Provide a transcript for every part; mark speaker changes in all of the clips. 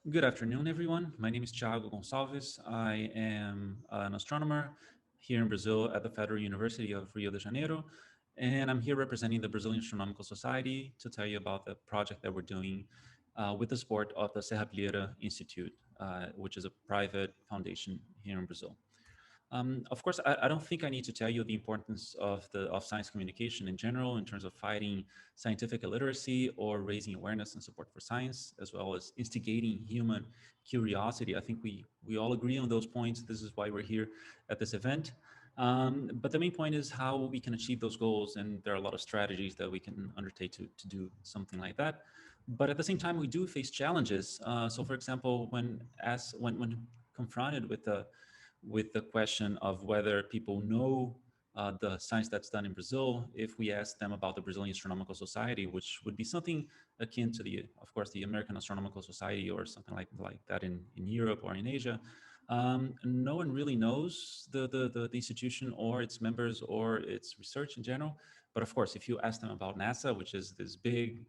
Speaker 1: Good afternoon, everyone. My name is Thiago Gonçalves. I am an astronomer here in Brazil at the Federal University of Rio de Janeiro, and I'm here representing the Brazilian Astronomical Society to tell you about the project that we're doing with the support of the Serrapilheira Institute, which is a private foundation here in Brazil. Of course, I don't think I need to tell you the importance of science communication in general in terms of fighting scientific illiteracy or raising awareness and support for science, as well as instigating human curiosity. I think we all agree on those points. This is why we're here at this event. But the main point is how we can achieve those goals, and there are a lot of strategies that we can undertake to do something like that. But at the same time, we do face challenges. So, for example, when confronted with the question of whether people know the science that's done in Brazil, if we ask them about the Brazilian Astronomical Society, which would be something akin to of course, the American Astronomical Society or something like that in Europe or in Asia, no one really knows the institution or its members or its research in general. But of course, if you ask them about NASA, which is this big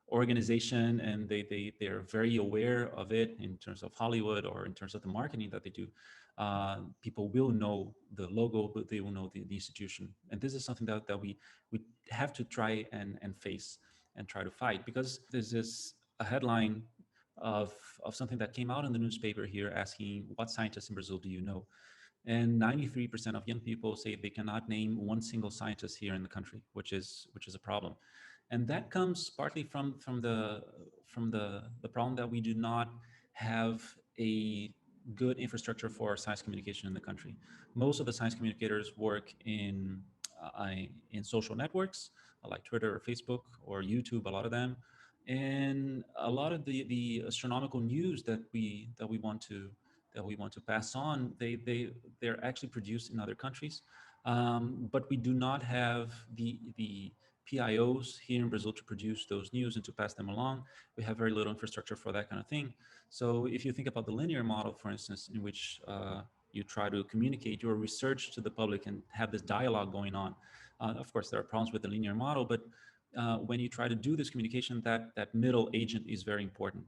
Speaker 1: organization, and they're very aware of it in terms of Hollywood or in terms of the marketing that they do, people will know the logo, but they will know the institution. And this is something that we have to try and face and try to fight, because there's this a headline of something that came out in the newspaper here asking, what scientists in Brazil do you know? And 93% of young people say they cannot name one single scientist here in the country, which is a problem. And that comes partly from the problem that we do not have a good infrastructure for science communication in the country. Most of the science communicators work in social networks like Twitter or Facebook or YouTube, a lot of them, and a lot of the astronomical news that we want to pass on, they're actually produced in other countries, but we do not have the PIOs here in Brazil to produce those news and to pass them along. We have very little infrastructure for that kind of thing. So if you think about the linear model, for instance, in which you try to communicate your research to the public and have this dialogue going on, of course, there are problems with the linear model, but when you try to do this communication, that middle agent is very important.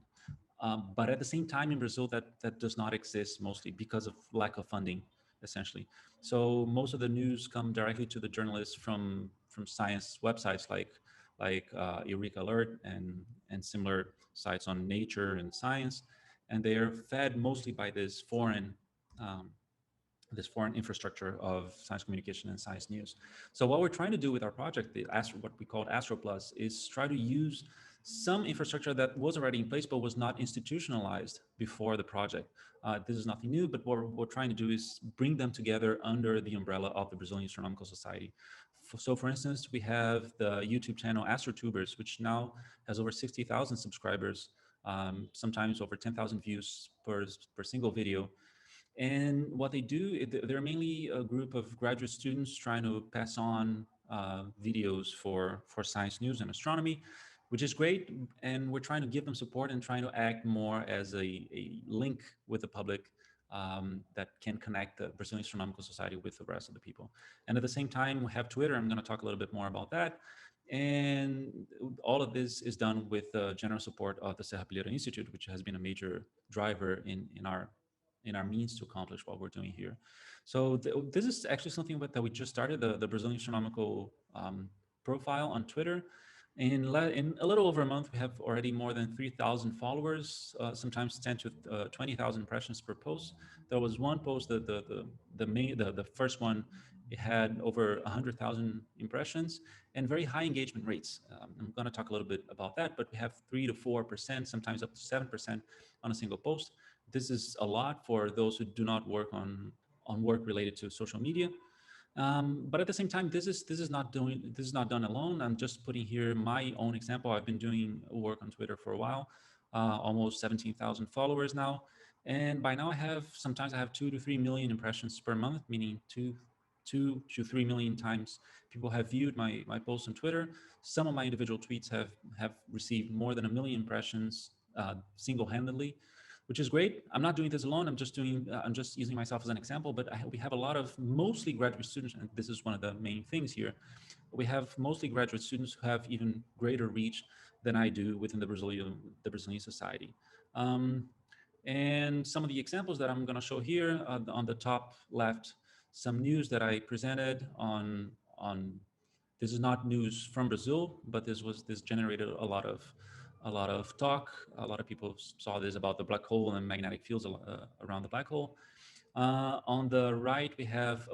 Speaker 1: But at the same time, in Brazil, that does not exist, mostly because of lack of funding, essentially. So most of the news come directly to the journalists from science websites like Eureka Alert and similar sites on nature and science, and they are fed mostly by um, this foreign infrastructure of science communication and science news. So what we're trying to do with our project, what we call Astro Plus, is try to use some infrastructure that was already in place but was not institutionalized before the project. This is nothing new, but what we're trying to do is bring them together under the umbrella of the Brazilian Astronomical Society. So for instance, we have the YouTube channel AstroTubers, which now has over 60,000 subscribers, sometimes over 10,000 views per single video. And what they do, they're mainly a group of graduate students trying to pass on videos for science news and astronomy, which is great. And we're trying to give them support and trying to act more as a link with the public, that can connect the Brazilian Astronomical Society with the rest of the people. And at the same time, we have Twitter. I'm going to talk a little bit more about that. And all of this is done with the general support of the Serrapilheira Institute, which has been a major driver in our means to accomplish what we're doing here. So this is actually something that we just started, the Brazilian Astronomical profile on Twitter. In a little over a month, we have already more than 3,000 followers, sometimes 10 to 20,000 impressions per post. There was one post that the first one, it had over 100,000 impressions and very high engagement rates. I'm going to talk a little bit about that, but we have 3 to 4%, sometimes up to 7% on a single post. This is a lot for those who do not work on work related to social media. But at the same time, this is not done alone. I'm just putting here my own example. I've been doing work on Twitter for a while, almost 17,000 followers now, and by now sometimes I have 2 to 3 million impressions per month, meaning two to 3 million times people have viewed my posts on Twitter. Some of my individual tweets have received more than 1 million impressions single-handedly, which is great. I'm not doing this alone. I'm just using myself as an example, but we have a lot of mostly graduate students, and this is one of the main things here. We have mostly graduate students who have even greater reach than I do within the Brazilian society. Um, and some of the examples that I'm going to show here on the top left, some news that I presented on. This is not news from Brazil, but this generated a lot of talk. A lot of people saw this about the black hole and magnetic fields around the black hole. On the right, we have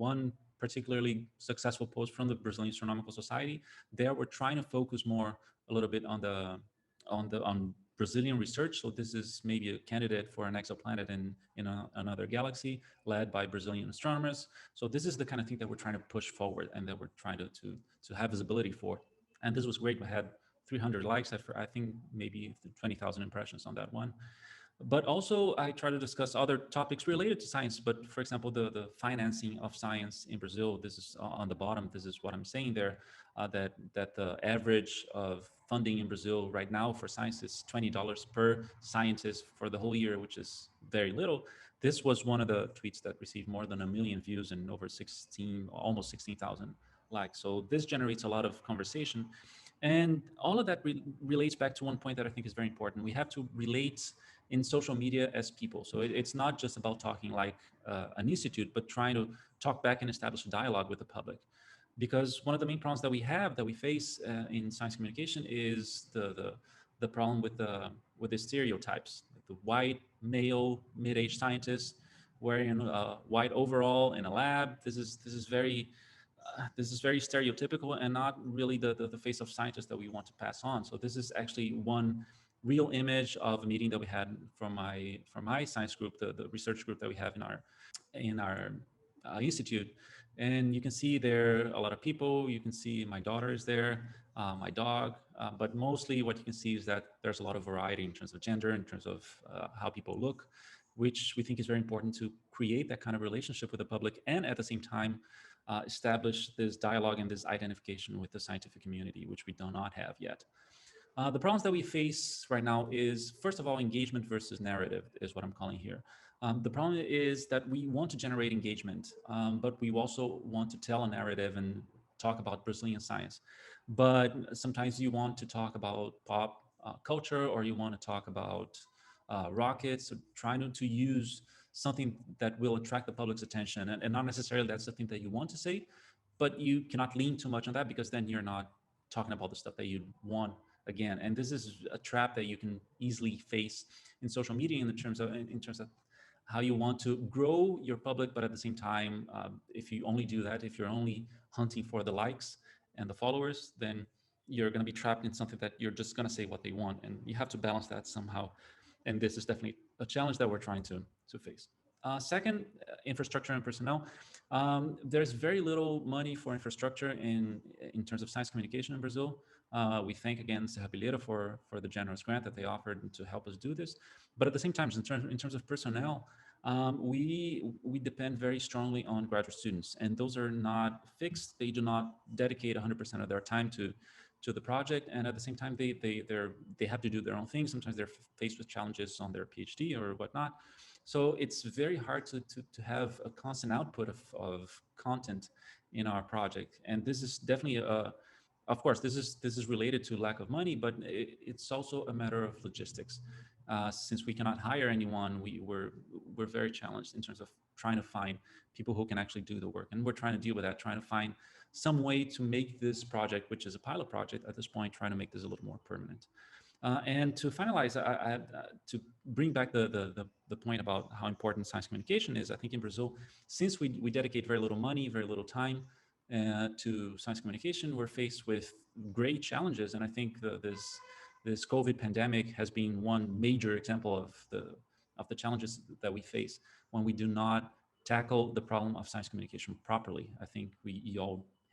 Speaker 1: one particularly successful post from the Brazilian Astronomical Society. There, we're trying to focus more a little bit on Brazilian research. So this is maybe a candidate for an exoplanet in another galaxy, led by Brazilian astronomers. So this is the kind of thing that we're trying to push forward and that we're trying to have visibility for. And this was great. We had 300 likes. I think maybe 20,000 impressions on that one. But also I try to discuss other topics related to science. But for example, the financing of science in Brazil, this is on the bottom. This is what I'm saying there, that the average of funding in Brazil right now for science is $20 per scientist for the whole year, which is very little. This was one of the tweets that received more than 1 million views and over 16, almost 16,000 likes. So this generates a lot of conversation. And all of that relates back to one point that I think is very important. We have to relate in social media as people. So it's not just about talking like an institute, but trying to talk back and establish a dialogue with the public. Because one of the main problems that we have, that we face in science communication, is the problem with the stereotypes. The white male mid-aged scientist wearing a white overall in a lab. This is very stereotypical and not really the face of scientists that we want to pass on. So this is actually one real image of a meeting that we had from my science group, the research group that we have in our institute. And you can see there a lot of people. You can see my daughter is there, my dog, but mostly what you can see is that there's a lot of variety in terms of gender, in terms of how people look, which we think is very important to create that kind of relationship with the public, and at the same time establish this dialogue and this identification with the scientific community, which we do not have yet. The problems that we face right now is, first of all, engagement versus narrative is what I'm calling here. The problem is that we want to generate engagement, but we also want to tell a narrative and talk about Brazilian science. But sometimes you want to talk about pop culture, or you want to talk about rockets, or trying to use something that will attract the public's attention. And not necessarily that's the thing that you want to say, but you cannot lean too much on that, because then you're not talking about the stuff that you want again. And this is a trap that you can easily face in social media in terms of how you want to grow your public, but at the same time, if you only do that, if you're only hunting for the likes and the followers, then you're going to be trapped in something that you're just going to say what they want, and you have to balance that somehow. And this is definitely a challenge that we're trying to face. Second, infrastructure and personnel. There's very little money for infrastructure in terms of science communication in Brazil. We thank again Serra for the generous grant that they offered to help us do this. But at the same time, in terms of personnel, we depend very strongly on graduate students, and those are not fixed. They do not dedicate 100% of their time to the project, and at the same time, they have to do their own thing. Sometimes they're faced with challenges on their PhD or whatnot. So it's very hard to have a constant output of content in our project. And this is definitely of course, this is related to lack of money, but it's also a matter of logistics. Since we cannot hire anyone, we're very challenged in terms of trying to find people who can actually do the work. And we're trying to deal with that, trying to find some way to make this project, which is a pilot project at this point, trying to make this a little more permanent. And to finalize, I had to bring back the point about how important science communication is. I think in Brazil, since we dedicate very little money, very little time to science communication, we're faced with great challenges. And I think this COVID pandemic has been one major example of the challenges that we face when we do not tackle the problem of science communication properly. I think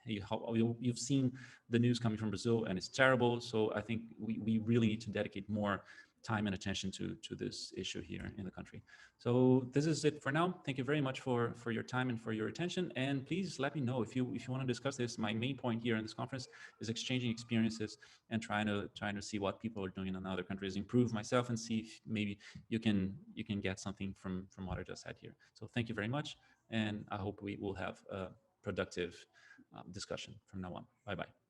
Speaker 1: you've seen the news coming from Brazil, and it's terrible. So I think we really need to dedicate more time and attention to this issue here in the country. So this is it for now. Thank you very much for your time and for your attention. And please let me know if you want to discuss this. My main point here in this conference is exchanging experiences and trying to see what people are doing in other countries, improve myself, and see if maybe you can get something from what I just said here. So thank you very much, and I hope we will have a productive discussion from now on. Bye bye.